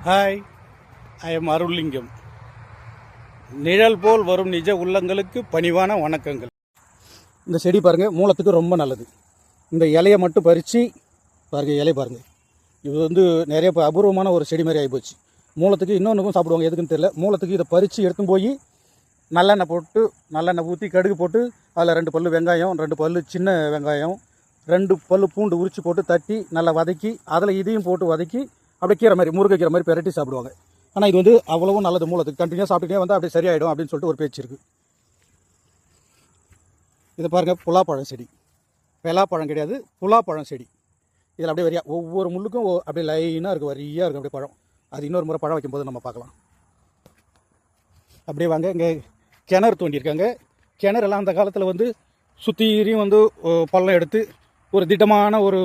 Hi, I am அருள்லிங்கம். நிழல் போல் வரும் நிஜ உள்ளங்களுக்கு பணிவான வணக்கங்கள். இந்த செடி பாருங்கள், மூலத்துக்கு ரொம்ப நல்லது. இந்த இலையை மட்டும் பறித்து பாருங்கள், இலையை பாருங்கள். இது வந்து நிறைய அபூர்வமான ஒரு செடி மாதிரி ஆகிப்போச்சு. மூலத்துக்கு இன்னொன்றுக்கும் சாப்பிடுவாங்க, எதுக்குன்னு தெரியல. மூலத்துக்கு இதை பறித்து எடுத்துன்னு போய் நல்லெண்ணெய் போட்டு, நல்லெண்ணெய் ஊற்றி கடுகு போட்டு, அதில் 2 பல்லு வெங்காயம், 2 பல்லு சின்ன வெங்காயம், 2 பல்லு பூண்டு உரித்து போட்டு தட்டி நல்லா வதக்கி, அதில் இதையும் போட்டு வதக்கி அப்படியே கீரை மாதிரி, முருங்கைக்கீரை மாதிரி பெரட்டி சாப்பிடுவாங்க. ஆனால் இது வந்து அவ்வளவும் நல்லது. மூலத்துக்கு கண்டினியூ சாப்பிட்டுட்டே வந்து அப்படியே சரியாயிடும் அப்படின்னு சொல்லிட்டு ஒரு பேச்சு இருக்குது. இதை பாருங்கள், புலாப்பழம் செடி. பலாப்பழம் கிடையாது, புலாப்பழம் செடி. இதில் அப்படியே வரியா ஒவ்வொரு முள்ளுக்கும் அப்படியே லைனாக இருக்குது, வரியாக இருக்குது அப்படியே பழம். அது இன்னொரு முறை பழம் வைக்கும்போது நம்ம பார்க்கலாம். அப்படியே வாங்க, இங்கே கிணறு தோண்டியிருக்காங்க. கிணறெல்லாம் அந்த காலத்தில் வந்து சுற்றியும் வந்து பள்ளம் எடுத்து ஒரு திட்டமான ஒரு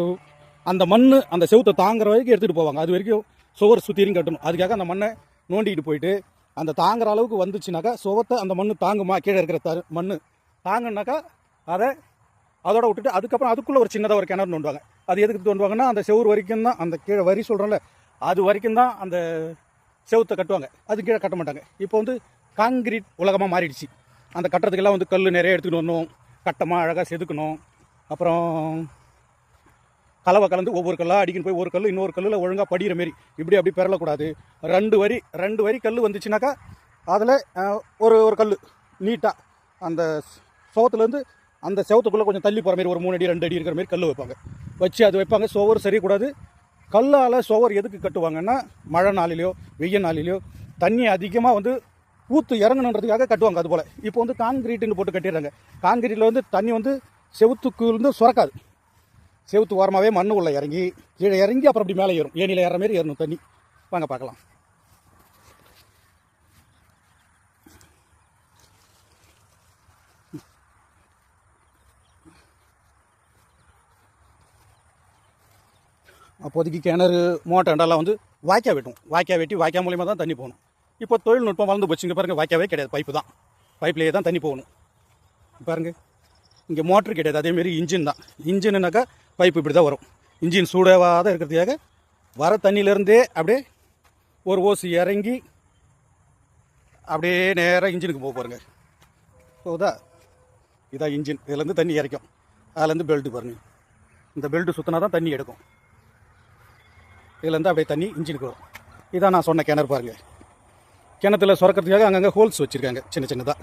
அந்த மண் அந்த செவுத்தை தாங்குற வரைக்கும் எடுத்துகிட்டு போவாங்க. அது வரைக்கும் சுவர் சுற்றியும் கட்டணும். அதுக்காக அந்த மண்ணை நோண்டிக்கிட்டு போயிட்டு அந்த தாங்குற அளவுக்கு வந்துச்சுனாக்கா சுவத்தை அந்த மண் தாங்குமா, கீழே இருக்கிற மண் தாங்குனாக்கா அதை அதோட விட்டுட்டு அதுக்கப்புறம் அதுக்குள்ளே ஒரு சின்னதாக ஒரு கிணறு நோண்டுவாங்க. அது எதுக்கு தோண்டுவாங்கன்னா, அந்த செவுறு வரைக்கும் தான், அந்த கீழே வரி சொல்கிறோம்ல, அது வரைக்கும் தான் அந்த செவுத்தை கட்டுவாங்க. அது கீழே கட்ட மாட்டாங்க. இப்போ வந்து காங்கிரீட் உலகமாக மாறிடுச்சு. அந்த கட்டுறதுக்கெல்லாம் வந்து கல் நிறைய எடுத்துகிட்டு வரணும், கட்டமாக அழகாக செதுக்கணும். அப்புறம் கலவை கலந்து ஒவ்வொரு கல்லாக அடிக்கணும். போய் ஒரு கல் இன்னொரு கல்லில் ஒழுங்காக படிகிற மாரி இப்படி அப்படி பெறலக்கூடாது. 2 வரி கல் வந்துச்சுனாக்கா அதில் ஒரு கல் நீட்டாக அந்த சோத்துலேருந்து அந்த செவத்துக்குள்ளே கொஞ்சம் தள்ளி போகிற மாதிரி ஒரு 3 அடி 2 அடி இருக்கிற மாதிரி கல் வைப்பாங்க. வச்சு அது வைப்பாங்க. சுவர் சரியக்கூடாது. கல்லால் சுவர் எதுக்கு கட்டுவாங்கன்னா, மழை நாளிலையோ வெய்ய நாளிலையோ தண்ணி அதிகமாக வந்து ஊற்று இறங்கணுன்றதுக்காக கட்டுவாங்க. அதுபோல் இப்போ வந்து காங்கிரீட்டுன்னு போட்டு கட்டிடுறாங்க. காங்கிரீட்டில் வந்து தண்ணி வந்து செவுத்துக்குள்ளேருந்து சுரக்காது. செவுத்து ஓரமாகவே மண் உள்ள இறங்கி கீழே இறங்கி அப்புறம் அப்படி மேலே ஏறும். ஏனியில் ஏற மாரி ஏறணும் தண்ணி. வாங்க பார்க்கலாம். அப்போதைக்கு கிணறு மோட்டர்ண்டெல்லாம் வந்து வாய்க்கால் வெட்டும். வாய்க்கால் வெட்டி வாய்க்கால் மூலியமாக தான் தண்ணி போகணும். இப்போ தொழில்நுட்பம் வளர்ந்து போச்சு. இங்கே பாருங்கள், வாய்க்காவே கிடையாது, பைப்பு தான். பைப்லேயே தான் தண்ணி போகணும். பாருங்கள், இங்கே மோட்ரு கிடையாது. அதேமாரி இன்ஜின் தான். இன்ஜின்னாக்கா பைப்பு இப்படி தான் வரும். இன்ஜின் சூடாவாத இருக்கிறதுக்காக வர தண்ணியிலேருந்தே அப்படியே ஒரு ஓசு இறங்கி அப்படியே நேராக இன்ஜினுக்கு போக பாருங்க. போதா, இதான் இன்ஜின். இதுலேருந்து தண்ணி இறைக்கும். அதுலேருந்து பெல்ட்டு பாருங்கள். இந்த பெல்ட்டு சுற்றினா தான் தண்ணி எடுக்கும். இதுலேருந்து அப்படியே தண்ணி இன்ஜினுக்கு வரும். இதான் நான் சொன்ன கிணறு பாருங்கள். கிணத்துல சுரக்கிறதுக்காக அங்கங்கே ஹோல்ஸ் வச்சுருக்காங்க, சின்ன சின்னதாக.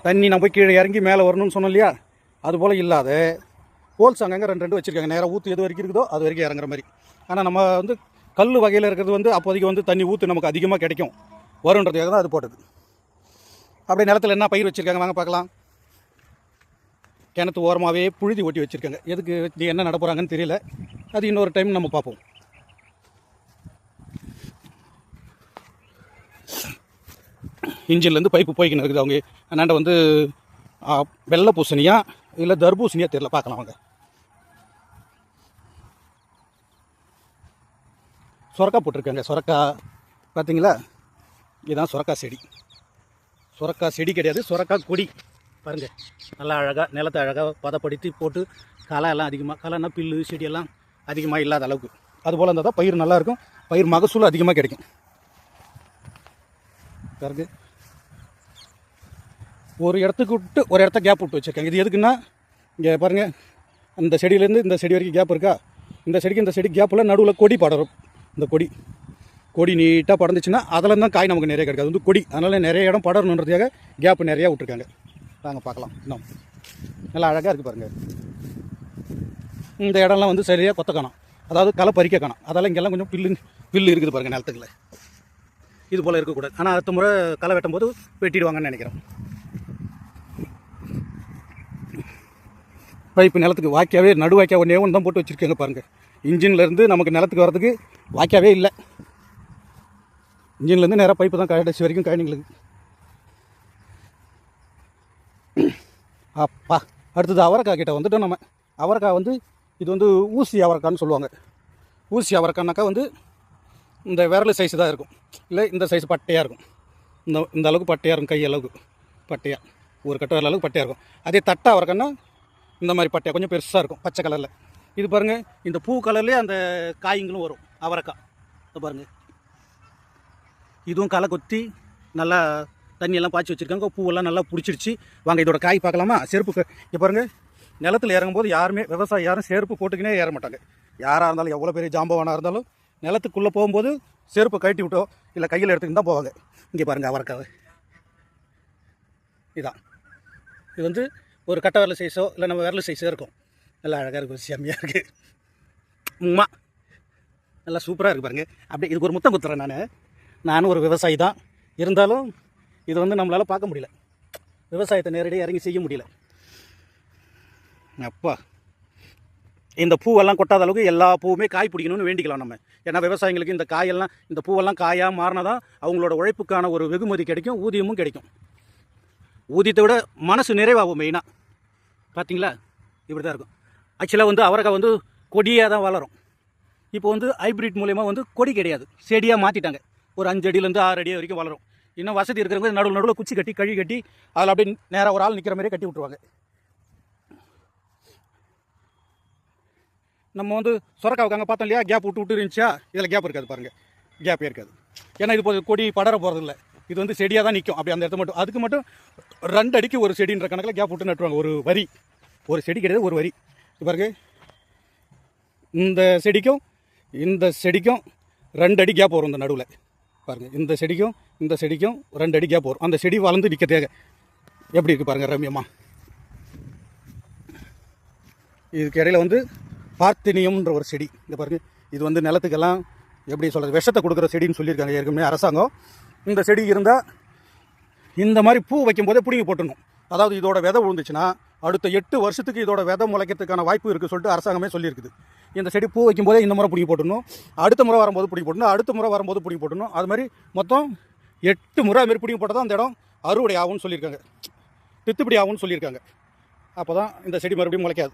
தண்ணி நம்ம போய் கீழே இறங்கி மேலே வரணும்னு சொன்னோம் இல்லையா, அதுபோல் இல்லாத ஹோல்ஸ் அங்கங்கே 2 வச்சுருக்காங்க. நேராக ஊற்று எது வரைக்கும் இருக்குதோ அது வரைக்கும் இறங்குற மாதிரி. ஆனால் நம்ம வந்து கல் வகையில் இருக்கிறது வந்து அப்போதைக்கு வந்து தண்ணி ஊற்று நமக்கு அதிகமாக கிடைக்கும் வருன்றதுக்காக தான் அது போட்டது. அப்படியே நிலத்தில் என்ன பயிர் வச்சுருக்காங்க வாங்க பார்க்கலாம். கிணத்து ஓரமாகவே புழுதி ஓட்டி வச்சுருக்காங்க. எதுக்கு என்ன நட போகிறாங்கன்னு தெரியல. அது இன்னொரு டைம் நம்ம பார்ப்போம். இன்ஜின்லேருந்து பைப்பு போய்க்கின்னு இருக்குது. அவங்க அண்ணாண்ட வந்து வெள்ளை பூசணியா இல்லை தர்பூசணியாக தெரியல, பார்க்கலாம் வாங்க. சுரக்காய் போட்டிருக்காங்க. சுரக்காய் பார்த்தீங்களா, இதுதான் சுரக்காய் செடி. சுரக்காய் செடி கிடையாது, சுரக்காய் கொடி. பாருங்கள், நல்லா அழகாக நிலத்தை அழகாக பதப்படுத்தி போட்டு களை எல்லாம் அதிகமாக, களைனா பில்லு செடியெல்லாம் அதிகமாக இல்லாத அளவுக்கு அதுபோல் இருந்தால் தான் பயிர் நல்லாயிருக்கும். பயிர் மகசூல் அதிகமாக கிடைக்கும். பாருங்க, ஒரு இடத்துக்கு விட்டு ஒரு இடத்த கேப் விட்டு வச்சுருக்காங்க. இது எதுக்குன்னா, இங்கே பாருங்கள், அந்த செடியிலேருந்து இந்த செடி வரைக்கும் கேப் இருக்கா, இந்த செடிக்கு இந்த செடி கேப்பில் நடுவில் கொடி படரும். இந்த கொடி நீட்டாக படந்துச்சுன்னா அதில் தான் காய் நமக்கு நிறைய கிடைக்கும். அது வந்து கொடி, அதனால் நிறைய இடம் படரணுன்றதுக்காக கேப்பு நிறையா விட்டுருக்காங்க. வாங்க பார்க்கலாம். இன்னும் நல்லா அழகாக இருக்குது பாருங்கள். இந்த இடம்லாம் வந்து சரியாக கொத்த காணும், அதாவது களை பறிக்க காணும். அதெல்லாம் இங்கெல்லாம் கொஞ்சம் பில்லு இருக்குது பாருங்கள் நிலத்துக்குள்ள. இது போல் இருக்கக்கூடாது. ஆனால் அடுத்த முறை களை வெட்டும் போது வெட்டிடுவாங்கன்னு நினைக்கிறேன். பைப்பு நிலத்துக்கு வாய்க்காவே நடு வாய்க்கா ஒன்றே ஒன்று தான் போட்டு வச்சுருக்காங்க பாருங்கள். இன்ஜின்லேருந்து நமக்கு நிலத்துக்கு வரதுக்கு வாய்க்காவே இல்லை. இன்ஜின்லேருந்து நேராக பைப்பு தான் கடைசி வரைக்கும் கழனிங்களுக்கு. அப்பா, அடுத்தது அவரைக்காய் கிட்ட வந்துட்டோம் நம்ம. அவரைக்காய் வந்து இது வந்து ஊசி அவரைக்கான்னு சொல்லுவாங்க. ஊசி அவரைக்கானாக்கா வந்து இந்த விரல் சைஸு தான் இருக்கும், இல்லை இந்த சைஸ் பட்டையாக இருக்கும். இந்த அளவுக்கு பட்டையாக இருக்கும், கை அளவுக்கு பட்டையாக, ஒரு கட்டை வரல அளவுக்கு பட்டையாக இருக்கும். அதே தட்டை அவரைக்கான்னா இந்த மாதிரி பட்டையாக கொஞ்சம் பெருசாக இருக்கும், பச்சை கலரில். இது பாருங்கள், இந்த பூ கலர்லேயே அந்த காய்ங்களும் வரும் அவரைக்காய். பாருங்கள், இதுவும் களை கொத்தி நல்லா தண்ணியெல்லாம் பாய்ச்சி வச்சுருக்காங்க. பூவெல்லாம் நல்லா பிடிச்சிருச்சு. வாங்க இதோட காய் பார்க்கலாமா? செருப்பு இங்கே பாருங்கள், நிலத்தில் இறங்கும்போது யாருமே விவசாயி யாரும் செருப்பு போட்டுக்கினே ஏற மாட்டாங்க. யாராக இருந்தாலும் எவ்வளோ பெரிய ஜாம்பவானாக இருந்தாலும் நிலத்துக்குள்ளே போகும்போது செருப்பை கட்டி விட்டோ இல்லை கையில் எடுத்துக்கிட்டு தான் போவாங்க. இங்கே பாருங்கள் அவரைக்காவை இதான். இது வந்து ஒரு கட்டை விரல் சைஸோ இல்லை நம்ம விரல் சைஸோ இருக்கும். நல்லா அழகாக இருக்குது, செம்மையாக இருக்குது. உம்மா நல்லா சூப்பராக இருக்குது பாருங்கள். அப்படியே இதுக்கு ஒரு முத்தம் குத்துறேன். நானும் ஒரு விவசாயி தான், இருந்தாலும் இது வந்து நம்மளால் பார்க்க முடியல, விவசாயத்தை நேரடியாக இறங்கி செய்ய முடியல. அப்பா இந்த பூவெல்லாம் கொட்டாத அளவுக்கு எல்லா பூவுமே காய் பிடிக்கணும்னு வேண்டிக்கலாம் நம்ம. ஏன்னா விவசாயிங்களுக்கு இந்த காயெல்லாம் இந்த பூவெல்லாம் காயாக மாறினா தான் அவங்களோட உழைப்புக்கான ஒரு வெகுமதி கிடைக்கும், ஊதியமும் கிடைக்கும். ஊதியத்தை விட மனசு நிறைவாகும் மெயினாக. பார்த்தீங்களா, இப்படி தான் இருக்கும். ஆக்சுவலாக வந்து அவரைக்காய் வந்து கொடியாக தான் வளரும். இப்போ வந்து ஹைப்ரிட் மூலயமா வந்து கொடி கிடையாது, செடியாக மாற்றிட்டாங்க. ஒரு 5 அடியிலேருந்து 6 அடி வரைக்கும் வளரும். இன்னும் வசதி இருக்கிறவங்க நடுவில் குச்சி கட்டி கழி கட்டி அதில் அப்படியே நேராக ஒரு ஆள் நிற்கிற மாதிரியே கட்டி விட்ருவாங்க. நம்ம வந்து சொரக்காவுக்காங்க பார்த்தோம் இல்லையா, கேப் விட்டு இருந்துச்சா, இதில் கேப் இருக்காது பாருங்கள், கேப்பே இருக்காது. ஏன்னா இது கொடி படர போகிறது இல்லை, இது வந்து செடியாக தான் நிற்கும். அப்படி அந்த இடத்த மட்டும் அதுக்கு மட்டும் 2 அடிக்கு ஒரு செடின்ற கணக்கில் கேப் விட்டு நட்டுவாங்க. ஒரு வரி, ஒரு செடி கிடையாது, ஒரு வரி. பாருங்க, இந்த செடிக்கும் 2 அடி கேப் வரும் இந்த நடுவில். பாருங்கள், இந்த செடிக்கும் 2 அடி கேப் வரும். அந்த செடி வளர்ந்து நிற்கிறதுக்காக எப்படி இருக்குது பாருங்கள், ரம்யமாக. இதுக்கு இடையில வந்து பார்த்தீனியம்ன்ற ஒரு செடி. இந்த பாருங்கள், இது வந்து நிலத்துக்கெல்லாம் எப்படி சொல்கிறது, விஷத்தை கொடுக்குற செடின்னு சொல்லியிருக்காங்க ஏற்கனவே அரசாங்கம். இந்த செடி இருந்தால் இந்த மாதிரி பூ வைக்கும்போதே பிடிங்கி போட்டுடணும். அதாவது இதோட விதை விழுந்துச்சுன்னா அடுத்த 8 வருஷத்துக்கு இதோட விதை முளைக்கிறதுக்கான வாய்ப்பு இருக்குது சொல்லிட்டு அரசாங்கமே சொல்லியிருக்குது. இந்த செடி பூ வைக்கும்போதே இந்த முறை பிடிங்கி போட்டுடணும், அடுத்த முறை வரும்போது பிடிங்கி போட்டணும், அடுத்த முறை வரும்போது பிடிங்கி போட்டணும். அது மாதிரி மொத்தம் 8 முறை அதுமாரி பிடிங்கி போட்டால் தான் அந்த இடம் அறுவடை ஆகும்னு சொல்லியிருக்காங்க, தித்துப்படி ஆகும்னு சொல்லியிருக்காங்க. அப்போ தான் இந்த செடி மறுபடியும் முளைக்காது,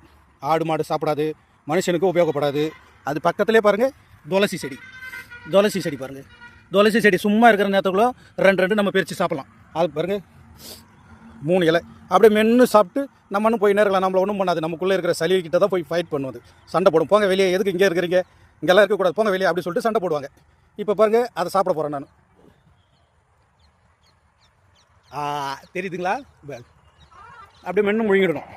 ஆடு மாடு சாப்பிடாது, மனுஷனுக்கு உபயோகப்படாது. அது பக்கத்துலேயே பாருங்கள் துளசி செடி பாருங்கள். துளசி செடி சும்மா இருக்கிற நேரத்துக்குள்ள 2 நம்ம பிரித்து சாப்பிட்லாம். அது பாருங்கள், 3 இலை அப்படியே மென்று சாப்பிட்டு நம்மன்னு போய் நேரலாம். நம்மளை ஒன்றும் பண்ணாது, நமக்குள்ளே இருக்கிற சளி கிட்ட தான் போய் ஃபைட் பண்ணுவது, சண்டை போடும். போங்க வெளியே, எதுக்கு இங்கே இருக்கிறீங்க, இங்கெல்லாம் இருக்கக்கூடாது, போங்க வெளியே அப்படி சொல்லிட்டு சண்டை போடுவாங்க. இப்போ பாருங்கள், அதை சாப்பிட போகிறேன் நான். தெரியுதுங்களா, அப்படியே மென்று முழுங்கிடணும்.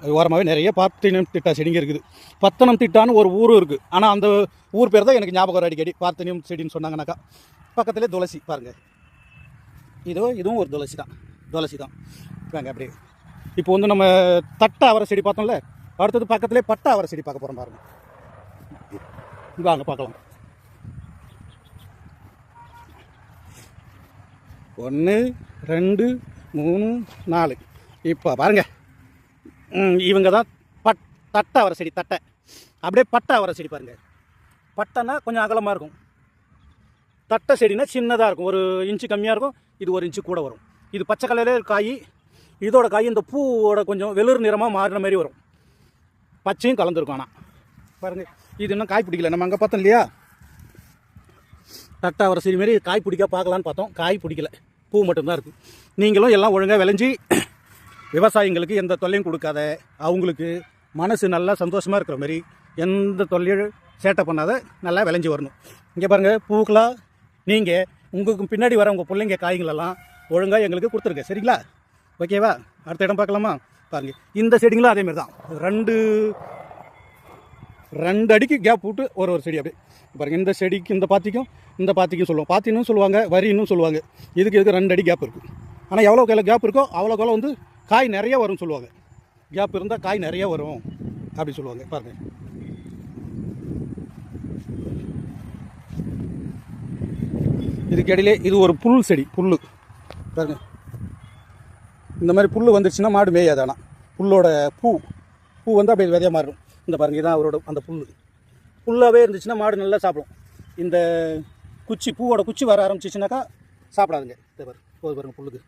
அது ஓரமாகவே நிறைய பார்த்தீனம் திட்டா செடிங்க இருக்குது. பத்தனம் திட்டான்னு ஒரு ஊரும் இருக்குது, ஆனால் அந்த ஊர் பேர் தான் எனக்கு ஞாபகம் அடிக்கடி. பார்த்தனியம் செடின்னு சொன்னாங்கனாக்கா. பக்கத்துலேயே துளசி பாருங்கள், இதுவும் ஒரு துளசி தான். வாங்க அப்படியே இப்போ வந்து நம்ம தட்டை அவரை செடி பார்த்தோம்ல, அடுத்தது பக்கத்துலேயே பட்டை அவரை செடி பார்க்க போகிறோம் பாருங்கள். வாங்க பார்க்கலாம். 1 2 3 4. இப்போ பாருங்கள், இவங்க தான் தட்டை அவரை செடி. தட்டை அப்படியே பட்டை அவரை செடி பாருங்கள். பட்டைனா கொஞ்சம் அகலமாக இருக்கும், தட்டை செடினா சின்னதாக இருக்கும், 1 இன்ச்சு கம்மியாக இருக்கும், இது 1 இன்ச்சு கூட வரும். இது பச்சை கலரில் காய், இதோட காய் இந்த பூவோட கொஞ்சம் வெளிர் நிறமாக மாறின மாதிரி வரும், பச்சையும் கலந்துருக்கும். ஆனால் பாருங்கள், இது இன்னும் காய் பிடிக்கல. நம்ம அங்கே பார்த்தோம் இல்லையா, தட்டை அவரை செடி மாரி காய் பிடிக்க பார்க்கலான்னு பார்த்தோம், காய் பிடிக்கல, பூ மட்டும்தான் இருக்குது. நீங்களும் எல்லாம் ஒழுங்காக விளைஞ்சி விவசாயிங்களுக்கு எந்த தொல்லையும் கொடுக்காத, அவங்களுக்கு மனசு நல்லா சந்தோஷமாக இருக்கிற மாதிரி எந்த தொல்லையும் சேட்டை பண்ணாத நல்லா விளைஞ்சி வரணும். இங்கே பாருங்கள், பூக்களாக நீங்கள் உங்களுக்கு பின்னாடி வர உங்கள் பிள்ளைங்க காய்களெல்லாம் ஒழுங்காக எங்களுக்கு கொடுத்துருங்க, சரிங்களா? ஓகேவா? அடுத்த இடம் பார்க்கலாமா? பாருங்கள், இந்த செடிங்களும் அதேமாரி தான். 2 அடிக்கு கேப் விட்டு ஒரு செடி அப்படியே பாருங்கள். இந்த செடிக்கு இந்த பாத்திக்கும் சொல்லுவோம், பாத்தின்னு சொல்லுவாங்க, வரின்னு சொல்லுவாங்க. இதுக்கு 2 அடி கேப் இருக்குது. ஆனால் எவ்வளோ கையில் கேப் இருக்கோ அவ்வளோக்கு வந்து காய் நிறைய வரும்னு சொல்லுவாங்க. கேப் இருந்தால் காய் நிறைய வரும் அப்படி சொல்லுவாங்க. பாருங்கள், இதுக்கு இடையிலே இது ஒரு புல் செடி. பாருங்கள், இந்த மாதிரி புல் வந்துடுச்சுன்னா மாடு மேயாது. ஆனால் புல்லோட பூ வந்து அப்படியே விதையாக மாறும். இந்த பாருங்கள், இதான் அவரோட அந்த புல்லாகவே இருந்துச்சுன்னா மாடு நல்லா சாப்பிடும். இந்த பூவோட குச்சி வர ஆரம்பிச்சிச்சுனாக்கா சாப்பிடாதுங்க. இதை பாருங்கள், புல்லுக்கு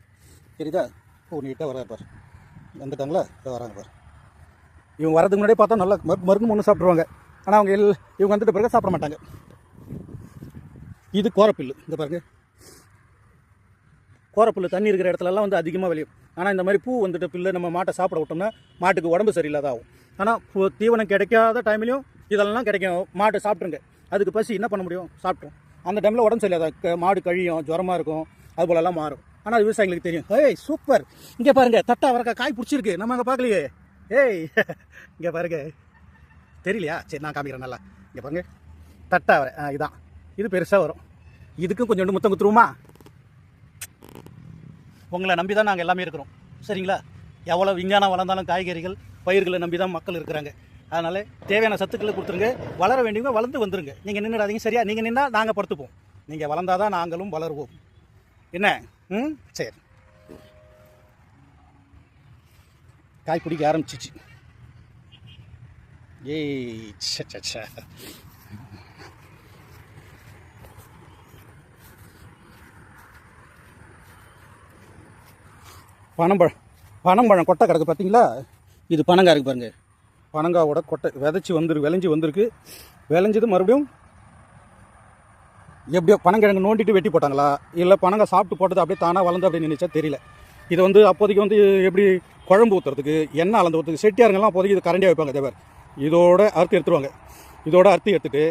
தெரியுதா, பூ நீட்டாக வராது பாரு, வந்துட்டாங்களா, இதை வராங்க பாரு. இவங்க வரதுக்கு முன்னாடியே பார்த்தா நல்லா மருந்து ஒன்று சாப்பிட்ருவாங்க. ஆனால் அவங்க இவங்க வந்துட்டு பிறகு சாப்பிட மாட்டாங்க. இது கோரப்புல்லு. இந்த பாருங்கள், கோரப்புல்லு தண்ணி இருக்கிற இடத்துலலாம் வந்து அதிகமாக விளையும். ஆனால் இந்த மாதிரி பூ வந்துட்டு புல்லு நம்ம மாட்டை சாப்பிட விட்டோம்னா மாட்டுக்கு உடம்பு சரியில்லாத ஆகும். ஆனால் தீவனம் கிடைக்காத டைம்லையும் இதெல்லாம் கிடைக்கும். மாட்டை சாப்பிட்ருங்க, அதுக்கு பசி என்ன பண்ண முடியும், சாப்பிட்டோம். அந்த டைமில் உடம்பு சரியில்லாத மாடு கழியும், ஜுரமாக இருக்கும், அது போலலாம் மாறும். ஆனால் அது விவசாயிகளுக்கு தெரியும். ஏய் சூப்பர், இங்கே பாருங்கள் தட்டை அவரைக்காய் காய் பிடிச்சிருக்கு, நம்ம அங்கே பார்க்கலையே. ஏய் இங்கே பாருங்க, தெரியலையா? சரி நான் காமிக்கிறேன் நல்லா. இங்கே பாருங்க தட்டை அவரை, இதான் இது பெருசாக வரும். இதுக்கும் கொஞ்சோண்டு முத்தம் குத்துருவோமா? உங்களை நம்பி தான் நாங்கள் எல்லாமே இருக்கிறோம், சரிங்களா? எவ்வளோ விஞ்ஞானம் வளர்ந்தாலும் காய்கறிகள் பயிர்களை நம்பி தான் மக்கள் இருக்கிறாங்க. அதனால் தேவையான சத்துக்களை கொடுத்துருங்க. வளர வேண்டியவங்க வளர்ந்து வந்துருங்க. நீங்கள் நின்றுடாதீங்க, சரியா? நீங்கள் நின்னால் நாங்கள் படுத்துப்போம். நீங்கள் வளர்ந்தால் தான் நாங்களும் வளருவோம். என்ன? சரி. காய் பிடிக்க ஆரம்பிச்சிச்சு. ஏய் சச்சா, பனம்பழம் கொட்டை கிடக்கு பார்த்தீங்களா? இது பனங்காய் இருக்குது பாருங்கள். பனங்காவோட கொட்டை விளைஞ்சி வந்திருக்கு. விளைஞ்சது மறுபடியும் எப்படியோ பனங்கிழங்கு நோண்டிட்டு வெட்டி போட்டாங்களா, இல்லை பனங்காய் சாப்பிட்டு போட்டது அப்படியே தானாக வளர்ந்து அப்படின்னு நினச்சா தெரியல. இது வந்து அப்போதைக்கு வந்து எப்படி குழம்பு ஊற்றுறதுக்கு, எண்ணெய் அளந்து ஊற்றுறதுக்கு செட்டியாருங்கெல்லாம் அப்போதைக்கு இது கரண்டியாக வைப்பாங்க. தேவர் இதோட அறுத்து எடுத்துருவாங்க. இதோட அறுத்து எடுத்துகிட்டு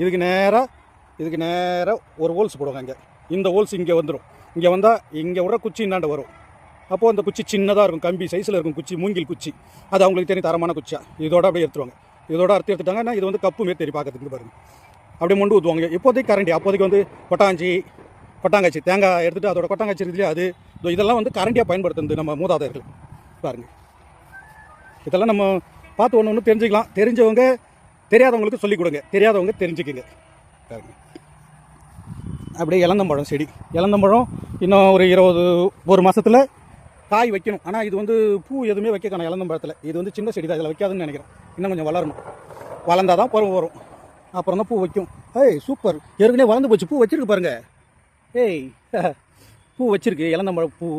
இதுக்கு நேராக ஒரு ஹோல்ஸ் போடுவாங்க. இந்த ஹோல்ஸ் இங்கே வந்துடும். இங்கே வந்தால் இங்கே விட குச்சி இன்னாண்ட வரும். அப்போது அந்த குச்சி சின்னதாக இருக்கும், கம்பி சைஸில் இருக்கும் குச்சி, மூங்கில் குச்சி. அது அவங்களுக்கு தெரியும் தரமான குச்சியா. இதோட அப்படியே எடுத்துருவாங்க. இதோட அறுத்து எடுத்துட்டாங்கன்னா இது வந்து கப்பு மாரி தெரியும் பார்க்கறதுக்கு பாருங்கள். அப்படியே மொண்டு ஊற்றுவாங்க. இப்போதைக்கு கரண்டி, அப்போதைக்கு வந்து கொட்டாங்காய்ச்சி தேங்காய் எடுத்துகிட்டு அதோட கொட்டாங்காய்ச்சி இருக்குல்லையா, அது இதெல்லாம் வந்து கரண்டியாக பயன்படுத்துறது நம்ம மூதாதையர்கள். பாருங்கள், இதெல்லாம் நம்ம பார்த்து ஒன்று தெரிஞ்சுக்கலாம். தெரிஞ்சவங்க தெரியாதவங்களுக்கு சொல்லிக் கொடுங்க, தெரியாதவங்க தெரிஞ்சுக்குங்க. பாருங்கள், அப்படியே இளந்தம்பழம் செடி. இளந்தம்பழம் இன்னும் ஒரு மாதத்தில் காய் வைக்கணும். ஆனால் இது வந்து பூ எதுவுமே வைக்க காணும் இளந்தம்பழத்தில். இது வந்து சின்ன செடி தான், இதில் வைக்காதுன்னு நினைக்கிறேன். இன்னும் கொஞ்சம் வளரணும். வளர்ந்தால் தான் பருவம் வரும், அப்புறம் தான் பூ வைக்கும். ஏய் சூப்பர், ஏற்கனவே வளர்ந்து போச்சு, பூ வச்சிருக்கு பாருங்க. ஏய் பூ வச்சிருக்கு இளந்தம்பழம் பூ.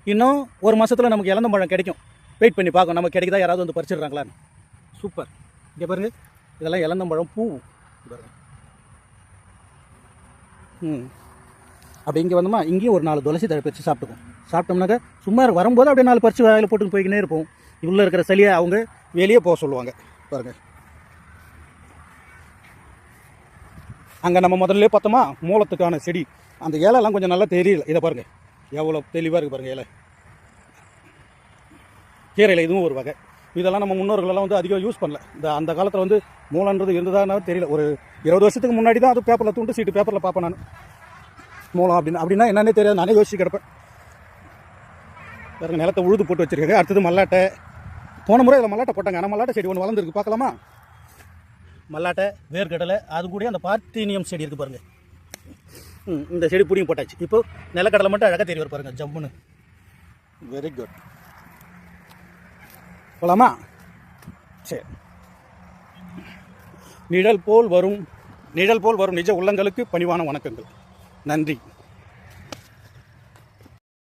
இன்னும் ஒரு மாதத்தில் நமக்கு இளந்தம்பழம் கிடைக்கும். வெயிட் பண்ணி பார்க்கணும், நம்ம கிடைக்குதா, யாராவது வந்து பறிச்சிடுறாங்களான்னு. சூப்பர். இங்கே பாருங்கள், இதெல்லாம் இளந்தம்பழம் பூ பாருங்கள். அப்படி இங்கே வந்தோமா, இங்கேயும் ஒரு 4 துளசி தழை பறித்து சாப்பிட்டுக்கும். சாப்பிட்டோம்னாக்கா சும்மா வரும்போது அப்படியே 4 பறித்து வாயில் போட்டு போய்க்கினே இருப்போம். உள்ளே இருக்கிற சளியை அவங்க வெளியே போக சொல்லுவாங்க. பாருங்கள், அங்கே நம்ம முதல்ல பார்த்தோமா மூலத்துக்கான செடி. அந்த இலைலாம் கொஞ்சம் நல்லா தெரியல. இதை பாருங்கள் எவ்வளோ தெளிவாக இருக்குது பாருங்கள். இலை கீரையில் இதுவும் ஒரு வகை. இதெல்லாம் நம்ம முன்னோர்களெல்லாம் வந்து அதிகம் யூஸ் பண்ணல. அந்த காலத்தில் வந்து மூலன்றது இருந்ததானா தெரியல. ஒரு 20 வருஷத்துக்கு முன்னாடி தான் அது பேப்பரில் துண்டு சீட்டு பேப்பரில் பார்ப்பேன் நான். மூலம் அப்படின்னா என்னன்னே தெரியாது, நானே யோசிச்சு கிடப்பேன். வேறு நிலத்தை உழுது போட்டு வச்சுருக்காங்க. அடுத்தது மல்லாட்டை. போன முறை இதில் மல்லாட்டை போட்டாங்க. ஆனால் மல்லாட்டை செடி ஒன்று வளர்ந்துருக்கு, பார்க்கலாமா? மல்லாட்டை, வேர்க்கடலை, அது கூட அந்த பார்த்தீனியம் செடி இருக்குது பாருங்கள். இந்த செடி பிடியும் போட்டாச்சு. இப்போ நிலக்கடலை மட்டும் அழகாக தெரிய பாருங்கள், ஜம்முன்னு. Very good. போகலாமா? சரி. நிழல் போல் வரும் நிஜ உள்ளங்களுக்கு பணிவான வணக்கங்கள். நன்றி.